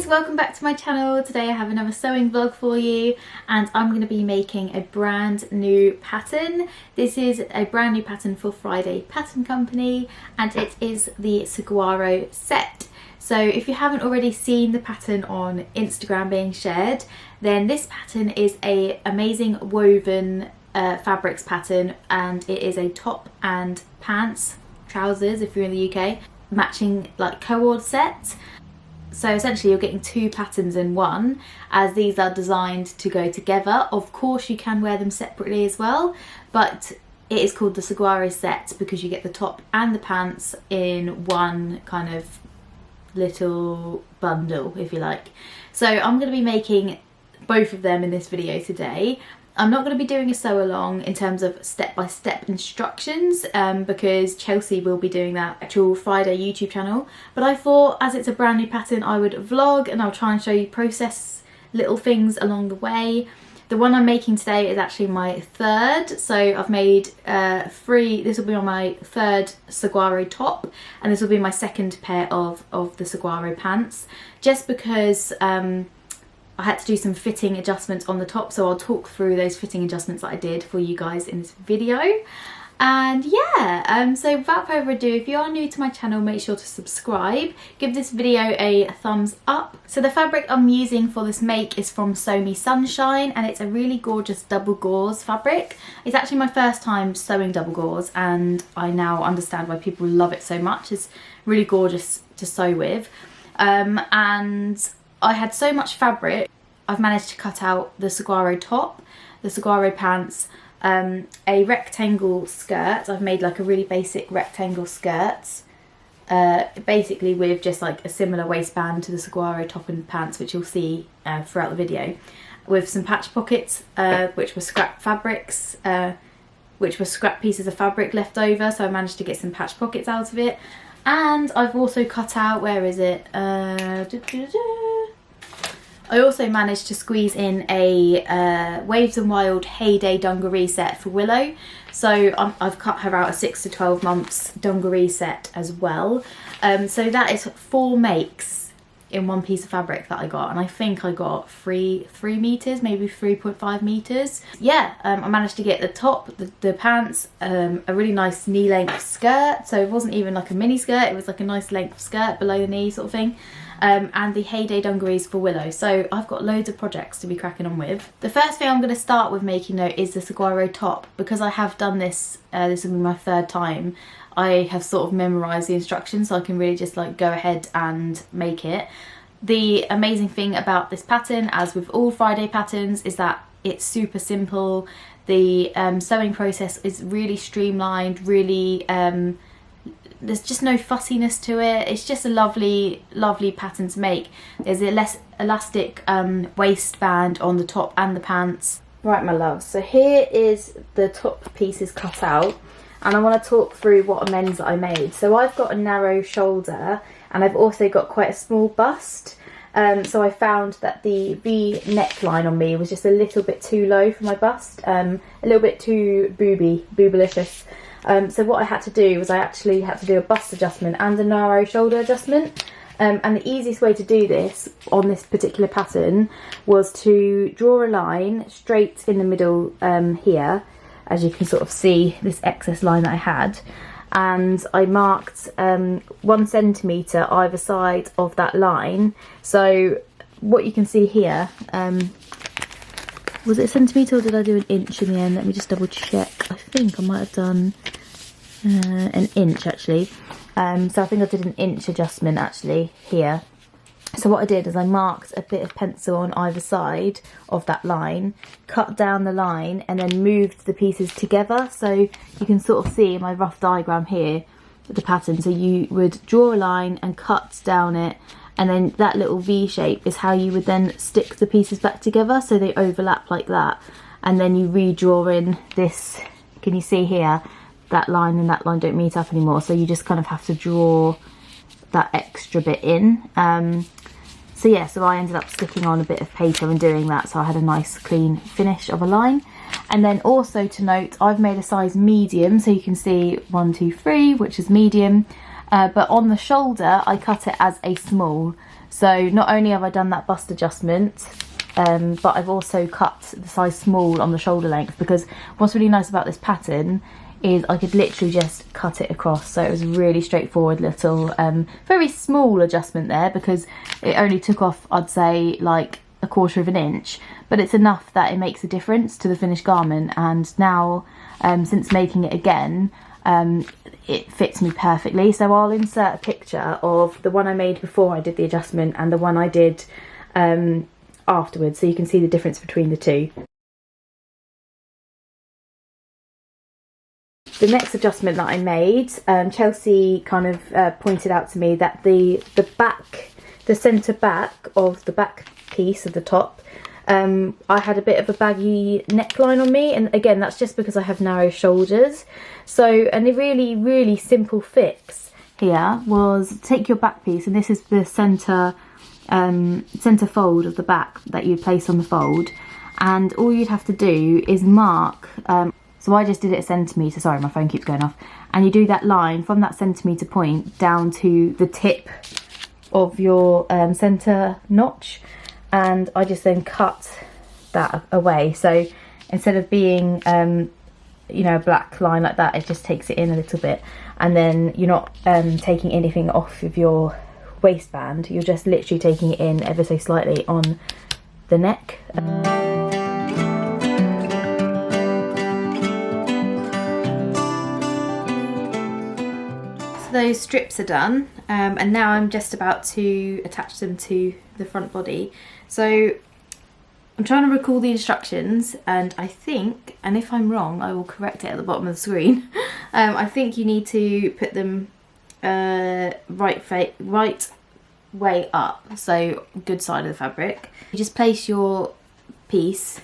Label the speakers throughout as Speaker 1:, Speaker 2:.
Speaker 1: welcome back to my channel. Today I have another sewing vlog for you and I'm going to be making a brand new pattern. This is a brand new pattern for Friday Pattern Company and it is the Saguaro set. So if you haven't already seen the pattern on Instagram being shared, then this pattern is a amazing woven fabrics pattern, and it is a top and pants, trousers if you're in the UK, matching like cord set. So essentially you're getting two patterns in one, as these are designed to go together. Of course you can wear them separately as well, but it is called the Saguaro set because you get the top and the pants in one kind of little bundle, if you like. So I'm going to be making both of them in this video today. I'm not going to be doing a sew along in terms of step-by-step instructions because Chelsea will be doing that actual Friday YouTube channel, but I thought as it's a brand new pattern I would vlog and I'll try and show you process little things along the way. The one I'm making today is actually my third, so I've made three. This will be on my third Saguaro top and this will be my second pair of the Saguaro pants, just because I had to do some fitting adjustments on the top, so I'll talk through those fitting adjustments that I did for you guys in this video. And yeah, so without further ado, if you are new to my channel, make sure to subscribe, give this video a thumbs up. So the fabric I'm using for this make is from Sew Me Sunshine and it's a really gorgeous double gauze fabric. It's actually my first time sewing double gauze and I now understand why people love it so much. It's really gorgeous to sew with. And I had so much fabric, I've managed to cut out the Saguaro top, the Saguaro pants, a rectangle skirt. I've made like a really basic rectangle skirt, basically with just like a similar waistband to the Saguaro top and pants, which you'll see throughout the video, with some patch pockets, which were scrap fabrics, which were scrap pieces of fabric left over, so I managed to get some patch pockets out of it. And I've also cut out, where is it? I also managed to squeeze in a Waves and Wild Heyday dungaree set for Willow. So I've cut her out a 6 to 12 months dungaree set as well. So that is 4 makes in one piece of fabric that I got, and I think I got 3 meters, maybe 3.5 meters. Yeah, I managed to get the top, the pants, a really nice knee length skirt, so it wasn't even like a mini skirt, it was like a nice length skirt below the knee sort of thing, and the Heyday dungarees for Willow. So I've got loads of projects to be cracking on with. The first thing I'm going to start with making though is the Saguaro top, because I have done this, this will be my third time. I have sort of memorised the instructions, so I can really just like go ahead and make it. The amazing thing about this pattern, as with all Friday patterns, is that it's super simple. The sewing process is really streamlined, really, there's just no fussiness to it. It's just a lovely, lovely pattern to make. There's a less elastic waistband on the top and the pants. Right, my loves, so here is the top pieces cut out. And I want to talk through what amends that I made. So I've got a narrow shoulder and I've also got quite a small bust. So I found that the V neckline on me was just a little bit too low for my bust, a little bit too boobalicious. So what I had to do was I actually had to do a bust adjustment and a narrow shoulder adjustment. And the easiest way to do this on this particular pattern was to draw a line straight in the middle here. As you can sort of see, this excess line that I had, and I marked 1 centimetre either side of that line. So what you can see here, was it a centimetre or did I do an inch in the end? Let me just double check. I think I might have done an inch actually. So I think I did an inch adjustment actually here. So what I did is I marked a bit of pencil on either side of that line, cut down the line and then moved the pieces together. So you can sort of see in my rough diagram here the pattern. So you would draw a line and cut down it, and then that little V shape is how you would then stick the pieces back together so they overlap like that. And then you redraw in this, can you see here, that line and that line don't meet up anymore. So you just kind of have to draw that extra bit in. So yeah, so I ended up sticking on a bit of paper and doing that, so I had a nice clean finish of a line. And then also to note, I've made a size medium, so you can see 1, 2, 3, which is medium, but on the shoulder I cut it as a small. So not only have I done that bust adjustment, but I've also cut the size small on the shoulder length, because what's really nice about this pattern is I could literally just cut it across. So it was a really straightforward little, very small adjustment there, because it only took off, I'd say, like a 1/4 of an inch, but it's enough that it makes a difference to the finished garment. And now, since making it again, it fits me perfectly. So I'll insert a picture of the one I made before I did the adjustment and the one I did afterwards, so you can see the difference between the two. The next adjustment that I made, Chelsea kind of pointed out to me that the centre back of the back piece of the top, I had a bit of a baggy neckline on me, and again that's just because I have narrow shoulders. So, and a really simple fix here was take your back piece, and this is the centre fold of the back that you place on the fold, and all you'd have to do is mark, so I just did it a centimetre, sorry my phone keeps going off, and you do that line from that centimetre point down to the tip of your centre notch, and I just then cut that away. So instead of being you know, a black line like that, it just takes it in a little bit, and then you're not taking anything off of your waistband, you're just literally taking it in ever so slightly on the neck. So those strips are done, and now I'm just about to attach them to the front body. So I'm trying to recall the instructions, and I think, and if I'm wrong I will correct it at the bottom of the screen, I think you need to put them right way up, so good side of the fabric. You just place your piece,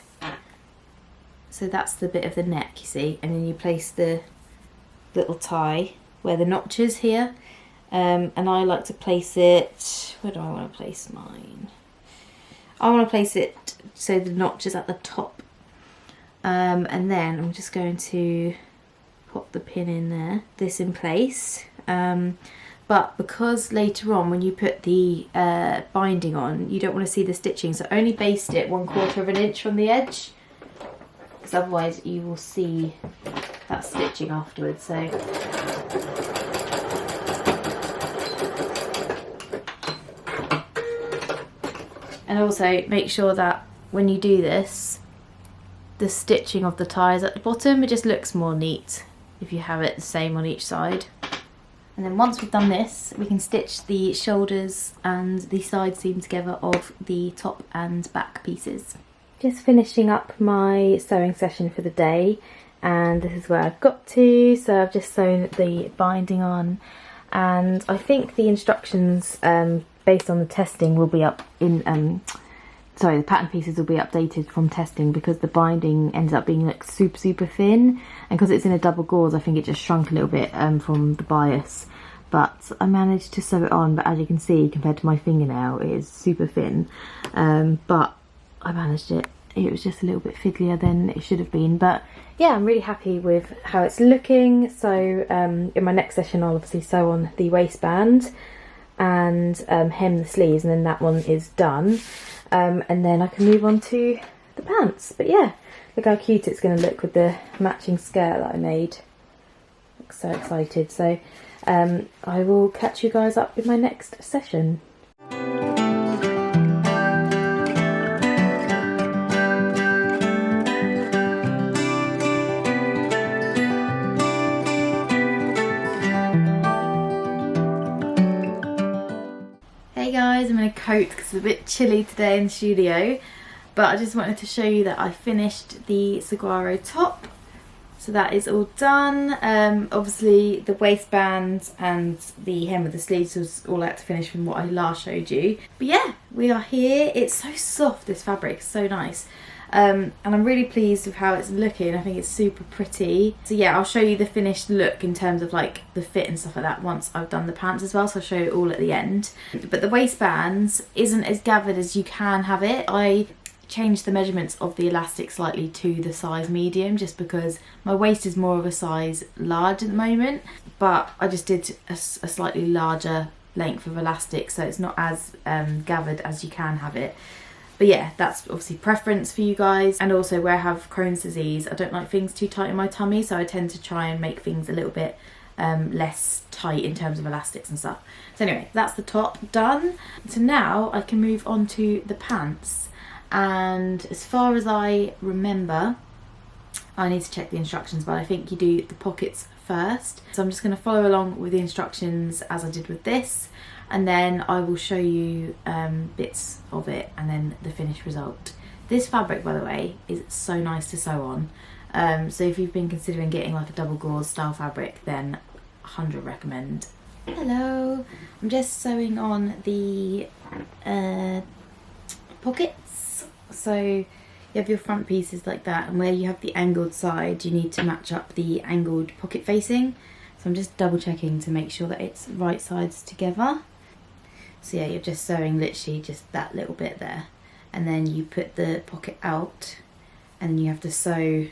Speaker 1: so that's the bit of the neck you see, and then you place the little tie where the notch is here, and I like to place it, where do I want to place mine? I want to place it so the notch is at the top, and then I'm just going to pop the pin in there, this in place, but because later on when you put the binding on you don't want to see the stitching, so only baste it 1/4 of an inch from the edge, because otherwise you will see that stitching afterwards. So and also make sure that when you do this, the stitching of the tie is at the bottom. It just looks more neat if you have it the same on each side. And then once we've done this, we can stitch the shoulders and the side seam together of the top and back pieces. Just finishing up my sewing session for the day, and this is where I've got to. So I've just sewn the binding on, and I think the instructions based on the testing will be up in, sorry, the pattern pieces will be updated from testing, because the binding ends up being like super thin, and because it's in a double gauze I think it just shrunk a little bit from the bias, but I managed to sew it on. But as you can see, compared to my fingernail, it is super thin, but I managed it. It was just a little bit fiddlier than it should have been, but yeah, I'm really happy with how it's looking. So in my next session I'll obviously sew on the waistband and hem the sleeves, and then that one is done, and then I can move on to the pants. But yeah, look how cute it's going to look with the matching skirt that I made. I'm so excited. So I will catch you guys up in my next session. Hey guys, I'm in a coat because it's a bit chilly today in the studio, but I just wanted to show you that I finished the Saguaro top. So that is all done. Obviously the waistband and the hem of the sleeves was all I had to finish from what I last showed you. But yeah, we are here. It's so soft, this fabric, it's so nice. And I'm really pleased with how it's looking. I think it's super pretty. So yeah, I'll show you the finished look in terms of like the fit and stuff like that once I've done the pants as well, so I'll show you all at the end. But the waistband isn't as gathered as you can have it. changed the measurements of the elastic slightly to the size medium, just because my waist is more of a size large at the moment, but I just did a slightly larger length of elastic, so it's not as gathered as you can have it. But yeah, that's obviously preference for you guys. And also, where I have Crohn's disease, I don't like things too tight in my tummy, so I tend to try and make things a little bit less tight in terms of elastics and stuff. So anyway, that's the top done. So now I can move on to the pants. And as far as I remember, I need to check the instructions, but I think you do the pockets first. So I'm just going to follow along with the instructions as I did with this, and then I will show you bits of it and then the finished result. This fabric, by the way, is so nice to sew on. So if you've been considering getting like a double gauze style fabric, then 100 recommend. Hello, I'm just sewing on the pockets. So you have your front pieces like that, and where you have the angled side, you need to match up the angled pocket facing. So I'm just double checking to make sure that it's right sides together. So yeah, you're just sewing literally just that little bit there, and then you put the pocket out, and then you have to sew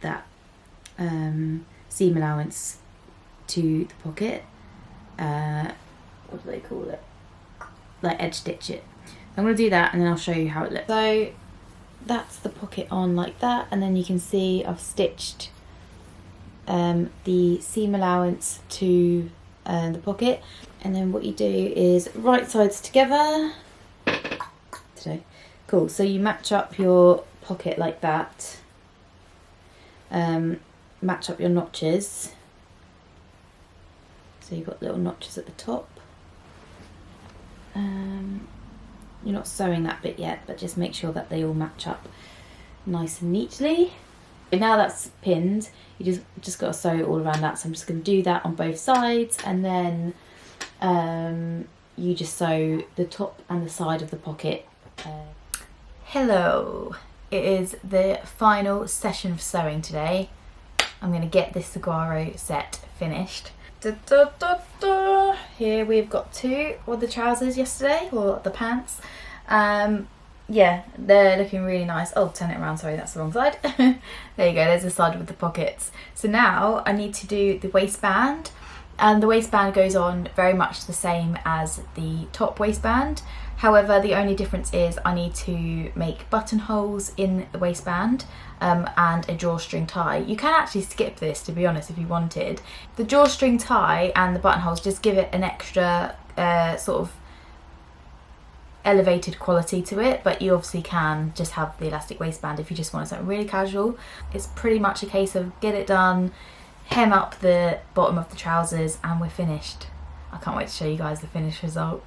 Speaker 1: that seam allowance to the pocket. What do they call it? Like edge stitch it. I'm going to do that, and then I'll show you how it looks. So that's the pocket on like that, and then you can see I've stitched the seam allowance to the pocket, and then what you do is right sides together. Cool, so you match up your pocket like that, match up your notches, so you've got little notches at the top. You're not sewing that bit yet, but just make sure that they all match up nice and neatly. And now that's pinned, you just got to sew all around that. So I'm just going to do that on both sides, and then you just sew the top and the side of the pocket. Hello, it is the final session of sewing today. I'm going to get this Saguaro set finished. Here we've got two of the trousers yesterday, or the pants. Yeah, they're looking really nice. Oh, turn it around, sorry, that's the wrong side. There you go, there's the side with the pockets. So now I need to do the waistband, and the waistband goes on very much the same as the top waistband. However, the only difference is I need to make buttonholes in the waistband and a drawstring tie. You can actually skip this, to be honest, if you wanted. The drawstring tie and the buttonholes just give it an extra sort of elevated quality to it, but you obviously can just have the elastic waistband if you just want something really casual. It's pretty much a case of get it done, hem up the bottom of the trousers, and we're finished. I can't wait to show you guys the finished result.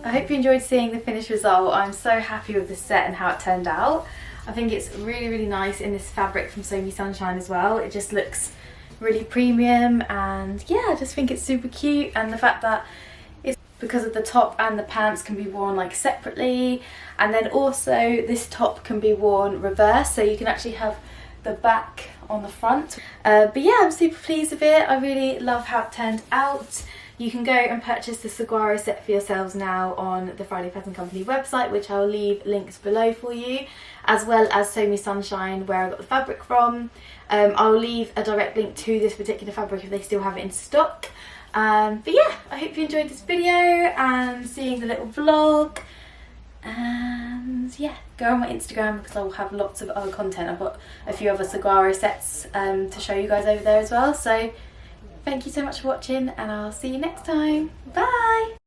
Speaker 1: I hope you enjoyed seeing the finished result. I'm so happy with this set and how it turned out. I think it's really nice in this fabric from So Me Sunshine as well. It just looks really premium, and yeah, I just think it's super cute. And the fact that it's because of the top and the pants can be worn like separately, and then also this top can be worn reverse, so you can actually have the back on the front. But yeah, I'm super pleased with it. I really love how it turned out. You can go and purchase the Saguaro set for yourselves now on the Friday Pattern Company website, which I'll leave links below for you, as well as So Me Sunshine, where I got the fabric from. I'll leave a direct link to this particular fabric if they still have it in stock. But yeah, I hope you enjoyed this video and seeing the little vlog. And yeah, go on my Instagram because I will have lots of other content. I've got a few other Saguaro sets to show you guys over there as well. So thank you so much for watching, and I'll see you next time. Bye!